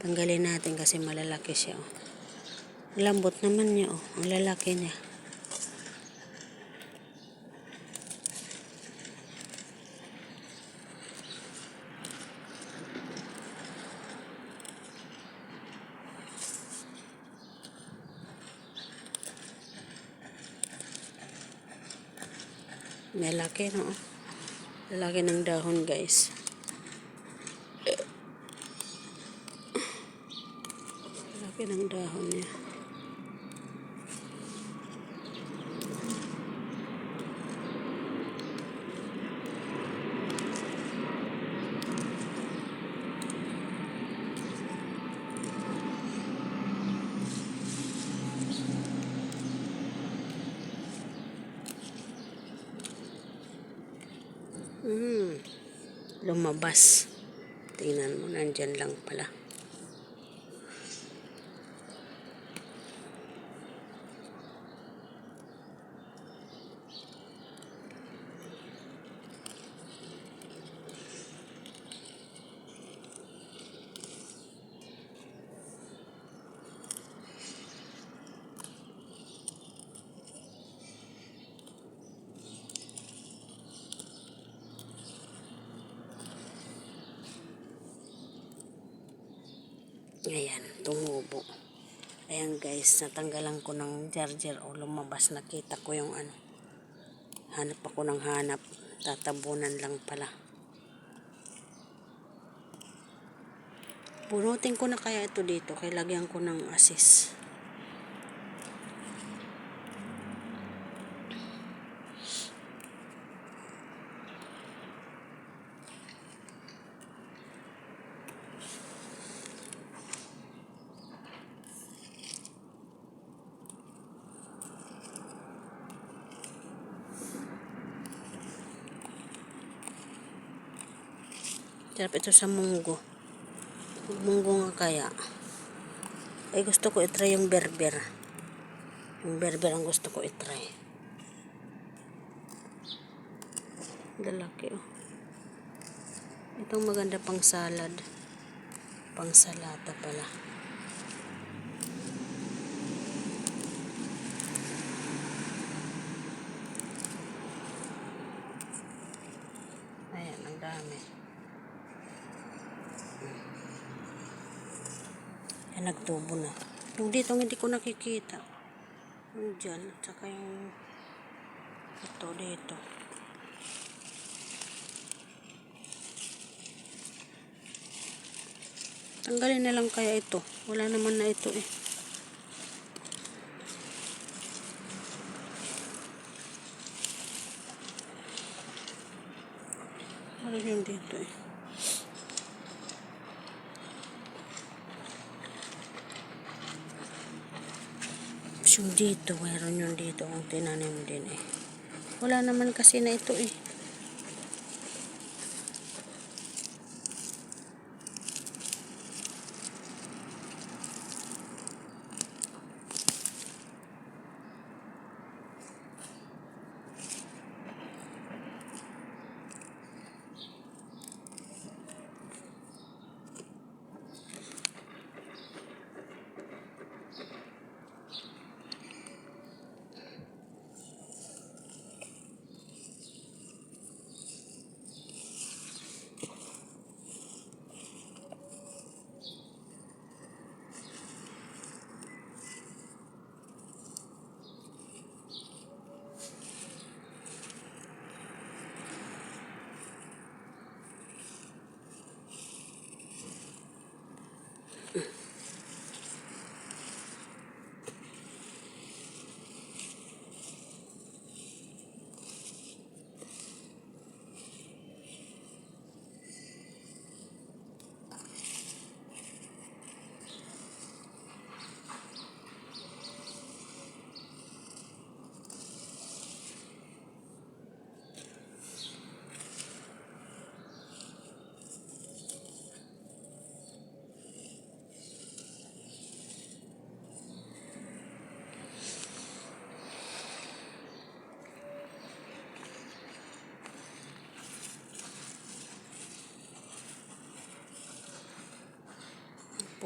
Tanggalin natin kasi malalaki siya. Oh. Lambot naman niya. Oh. Ang lalaki niya. Malaki, no? Lalaki ng dahon, guys. Lalaki ng dahon niya. Lumabas. Tingnan mo, nandyan lang pala. Ayan, tumubo. Ayan guys, natanggalan ko ng charger o lumabas. Nakita ko yung ano. Hanap ako ng hanap. Tatabunan lang pala. Bunutin ko na kaya ito dito. Kaya lagyan ko ng asis. Sarap ito sa munggo. Munggo nga kaya. Ay gusto ko itry yung berber. Yung berber ang gusto ko itry. Lalaki oh. Itong maganda pang salad. Pang salata pala. Ayan, ang dami. Ayan, nagtubo na. Yung dito hindi ko nakikita. Yung dyan, at saka yung ito dito. Tanggalin na lang kaya ito. Wala naman na ito eh. Ano yung dito eh. Yung dito, mayroon yung dito ang tinanim din eh. Wala naman kasi na ito eh.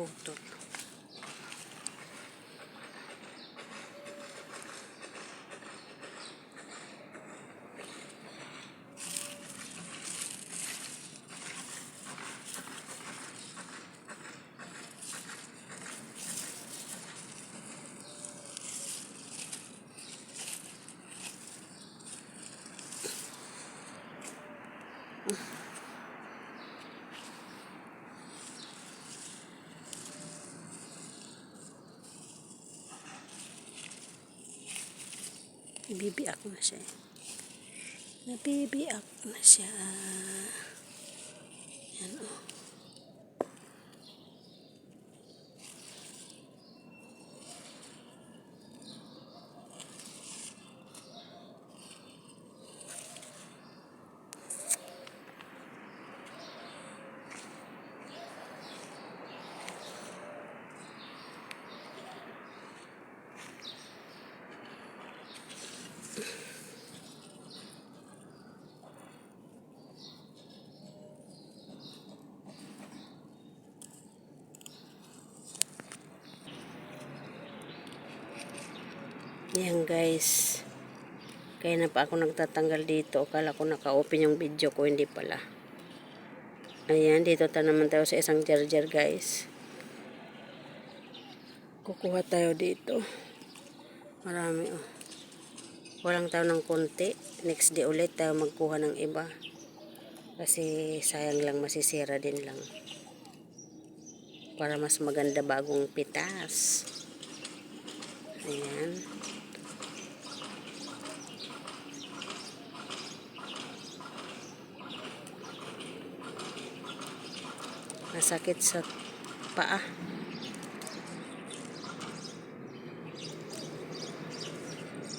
naputol. Nabibiak na siya. Nabibiak na siya. Yan o. Yan guys. Kaya na pa ako nagtatanggal dito. Akala ko naka-open yung video ko. Hindi pala. Ayan. Dito naman tayo sa isang charger guys. Kukuha tayo dito. Marami oh. Walang tayo ng konti. Next day ulit tayo magkuha ng iba. Kasi sayang lang, masisira din lang. Para mas maganda bagong pitas. Ayan. Masakit sa paa.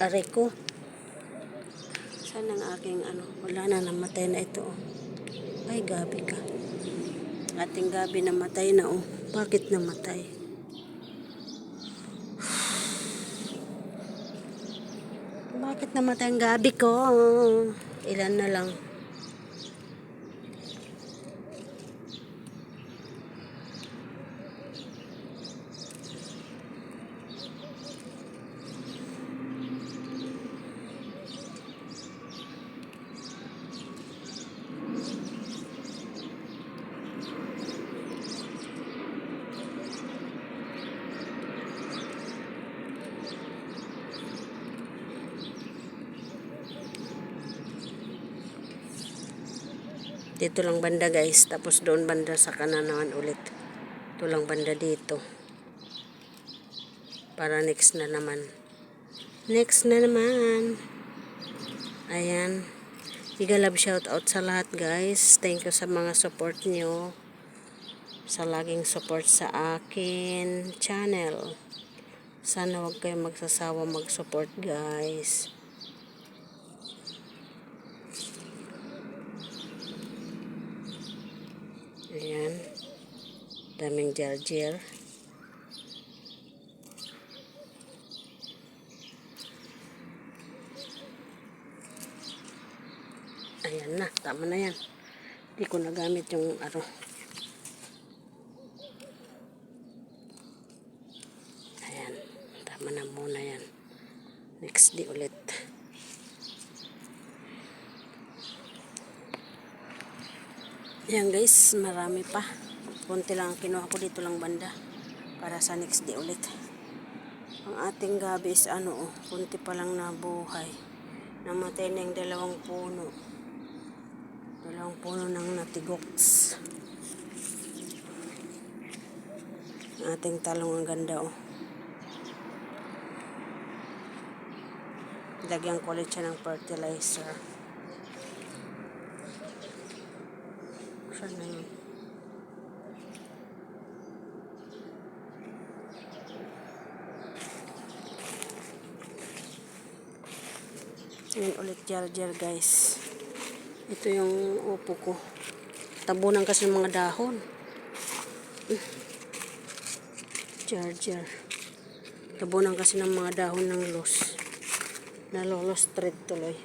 Aray ko. Saan ang aking ano? Wala na, namatay na ito. Oh. Ay, gabi ka. Ating gabi namatay na. Oh. Bakit namatay? Bakit namatay ang gabi ko? Ilan na lang. Dito lang banda guys. Tapos doon banda sa kanan naman ulit. Ito lang banda dito. Para next na naman. Next na naman. Ayan. Giga love shout out sa lahat guys. Thank you sa mga support nyo. Sa laging support sa akin channel. Sana wag kayong magsasawa mag-support guys. Ayan. Daming jar-jar. Ayan na. Tama na yan. Hindi ko nagamit yung ano. Ayan. Tama na muna yan. Next day ulit. Ayan guys. Marami pa. Kunti lang kinuha ko dito lang banda. Para sa next day ulit. Ang ating gabi is ano oh. Kunti pa lang nabuhay. Namatay na yung dalawang puno. Dalawang puno ng natigoks. Ang ating talong ang ganda oh. Lagyan ko ulit siya ng fertilizer. Saan na yun? Ayan ulit jar-jar guys. Ito yung upo ko. Tabunan kasi ng mga dahon. Jar-jar. Tabunan kasi ng mga dahon ng los. Nalolos thread tuloy.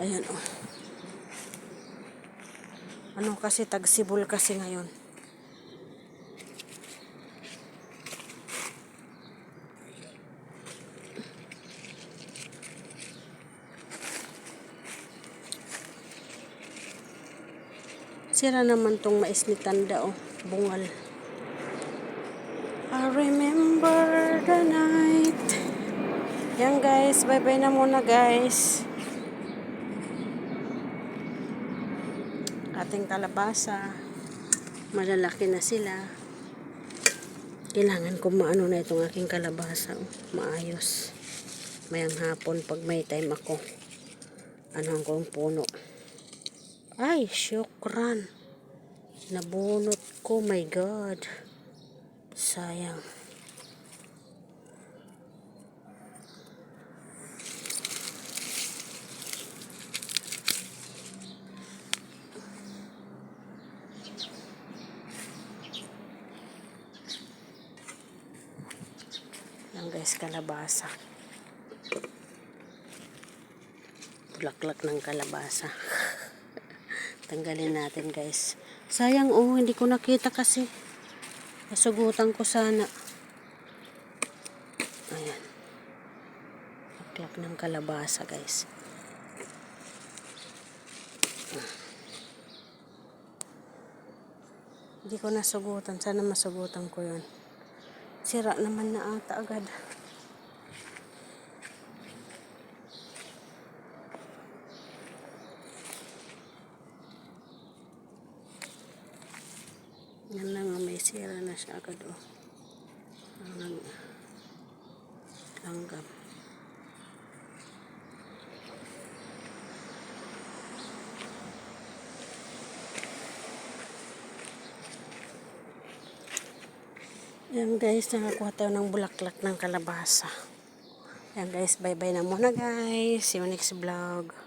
Ayan oh. Ano kasi tagsibol kasi ngayon. Sira naman tong mais ni Tanda, oh. Bungal. I remember the night. Yan guys, bye-bye na muna guys. Ating kalabasa. Malalaki na sila. Kailangan ko maano na itong aking kalabasa. Oh. Maayos. Mayang hapon pag may time ako. Ano ang puno. Ay, syukran. Nabunot ko, my God. Sayang. Yan guys, kalabasa. Bulaklak ng kalabasa. Tanggalin natin guys. Sayang oh, hindi ko nakita kasi. Nasugutan ko sana. Ayan. Bulaklak ng kalabasa guys. Hindi ko nasugutan. Sana masugutan ko yun. Sira naman na ata agad. Yan na nga, may sira na siya agad oh. Ang langgam. Yan guys, nakakuha tayo ng bulaklak ng kalabasa. Yan guys, bye bye na muna guys. See you next vlog.